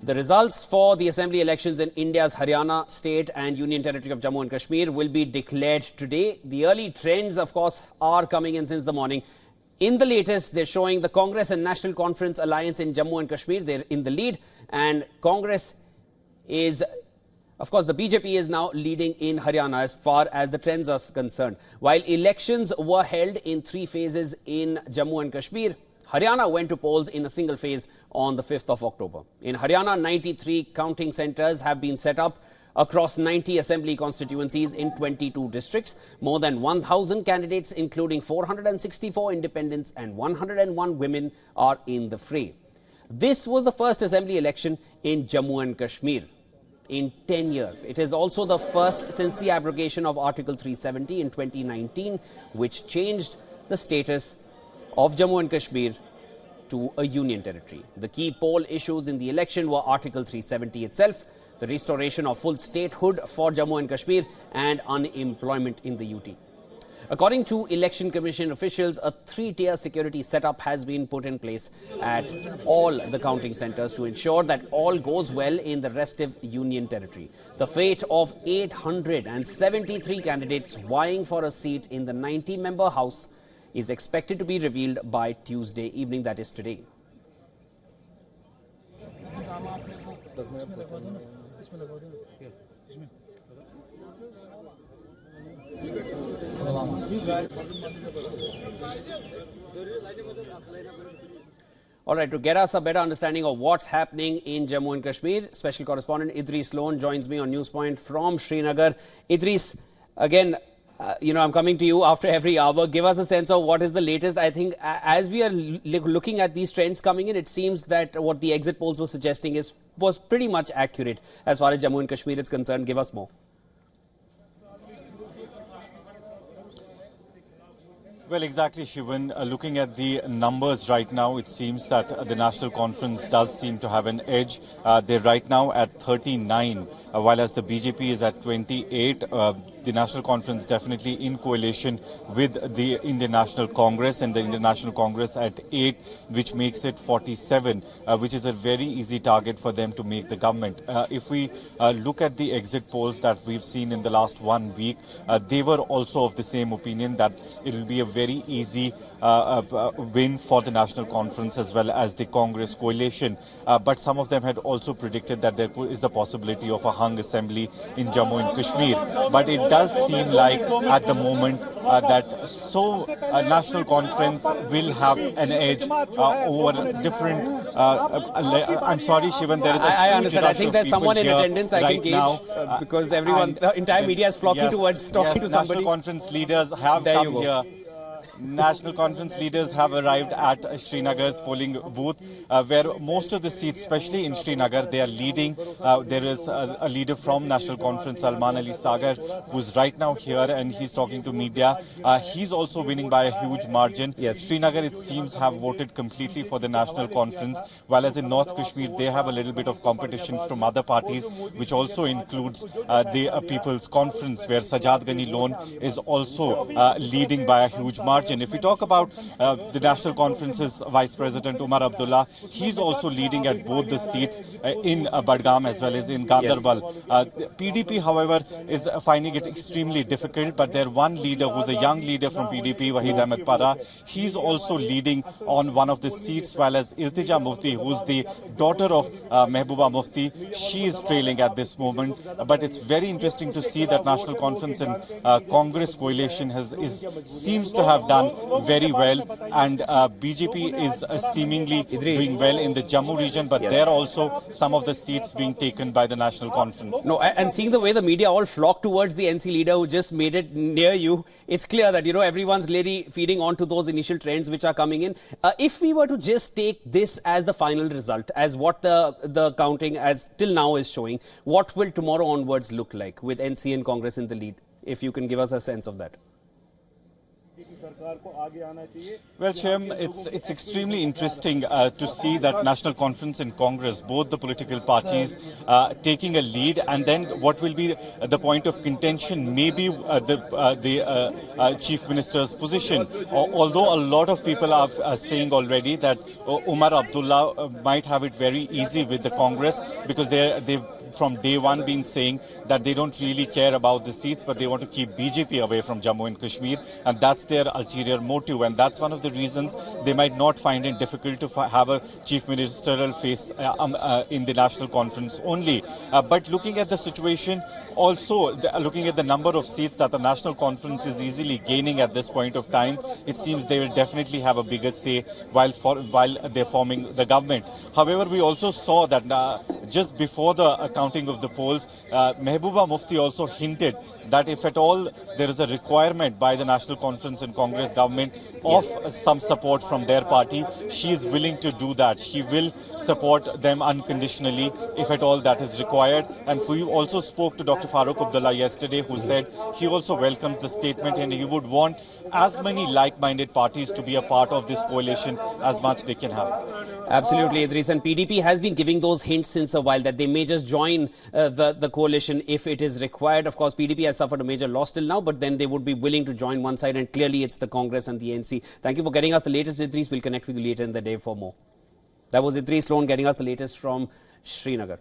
The results for the assembly elections in India's Haryana state and Union Territory of Jammu and Kashmir will be declared today. The early trends, of course, are coming in since the morning. In the latest, they're showing the Congress and National Conference alliance in Jammu and Kashmir. They're in the lead, and Congress is, of course, the BJP is now leading in Haryana as far as the trends are concerned. While elections were held in 3 phases in Jammu and Kashmir, Haryana went to polls in a single phase on the 5th of October. In Haryana, 93 counting centres have been set up across 90 assembly constituencies in 22 districts. More than 1,000 candidates, including 464 independents and 101 women, are in the fray. This was the first assembly election in Jammu and Kashmir in 10 years. It is also the first since the abrogation of Article 370 in 2019, which changed the status of Jammu and Kashmir to a union territory. The key poll issues in the election were Article 370 itself, the restoration of full statehood for Jammu and Kashmir, and unemployment in the UT. According to Election Commission officials, a 3-tier security setup has been put in place at all the counting centres to ensure that all goes well in the restive union territory. The fate of 873 candidates vying for a seat in the 90-member House is expected to be revealed by Tuesday evening, that is today. All right, to get us a better understanding of what's happening in Jammu and Kashmir, special correspondent Idris Loan joins me on Newspoint from Srinagar. Idris, again, I'm coming to you after every hour. Give us a sense of what is the latest. I think as we are looking at these trends coming in, it seems that what the exit polls were suggesting was pretty much accurate as far as Jammu and Kashmir is concerned. Give us more. Well, exactly, Shivan. Looking at the numbers right now, it seems that the National Conference does seem to have an edge. They're right now at 39, while as the BJP is at 28. The National Conference definitely in coalition with the Indian National Congress, and the Indian National Congress at 8, which makes it 47, which is a very easy target for them to make the government. If we look at the exit polls that we've seen in the last 1 week, they were also of the same opinion that it will be a very easy win for the National Conference as well as the Congress coalition. But some of them had also predicted that there is the possibility of a hung assembly in Jammu and Kashmir. But it does seem like at the moment that National Conference will have an edge over different... I'm sorry, Shivan, there is a I understand. I think there's someone in attendance I can gauge because everyone, the entire media is flocking towards talking to somebody. National Conference leaders have come here. National Conference leaders have arrived at Srinagar's polling booth, where most of the seats, especially in Srinagar, they are leading. There is a leader from National Conference, Salman Ali Sagar, who's right now here and he's talking to media. He's also winning by a huge margin. Yes. Srinagar, it seems, have voted completely for the National Conference, while as in North Kashmir, they have a little bit of competition from other parties, which also includes the People's Conference, where Sajad Ghani Lone is also leading by a huge margin. If we talk about the National Conference's Vice President Umar Abdullah, he's also leading at both the seats in Badgam as well as in Gandarbal. PDP, however, is finding it extremely difficult, but their one leader, who's a young leader from PDP, Wahid Ahmed Para, he's also leading on one of the seats, while as Iltija Mufti, who's the daughter of Mehbooba Mufti, she is trailing at this moment. But it's very interesting to see that National Conference and Congress coalition seems to have done very well, and BJP is seemingly doing well in the Jammu region, but there are also some of the seats being taken by the National Conference. No, and seeing the way the media all flock towards the NC leader who just made it near you, it's clear that, everyone's really feeding on to those initial trends which are coming in. If we were to just take this as the final result, as what the counting as till now is showing, what will tomorrow onwards look like with NC and Congress in the lead? If you can give us a sense of that. Well, Shem, it's extremely interesting to see that National Conference and Congress, both the political parties, taking a lead, and then what will be the point of contention, maybe the Chief Minister's position. Although a lot of people are saying already that Umar Abdullah might have it very easy with the Congress, because they've from day one been saying that they don't really care about the seats, but they want to keep BJP away from Jammu and Kashmir, and that's their ulterior motive, and that's one of the reasons they might not find it difficult to have a chief ministerial face in the national conference only. But looking at the situation, also looking at the number of seats that the national conference is easily gaining at this point of time, it seems they will definitely have a bigger say while they're forming the government. However, we also saw that just before the counting of the polls, Mehbooba Mufti also hinted that if at all there is a requirement by the National Conference and Congress government of some support from their party, she is willing to do that. She will support them unconditionally if at all that is required. And we also spoke to Dr. Farooq Abdullah yesterday, who said he also welcomes the statement and he would want as many like-minded parties to be a part of this coalition as much they can have. Absolutely, Idris. And PDP has been giving those hints since a while that they may just join the coalition if it is required. Of course, PDP has suffered a major loss till now, but then they would be willing to join one side, and clearly it's the Congress and the ANC. Thank you for getting us the latest, Idris. We'll connect with you later in the day for more. That was Idris Loan getting us the latest from Srinagar.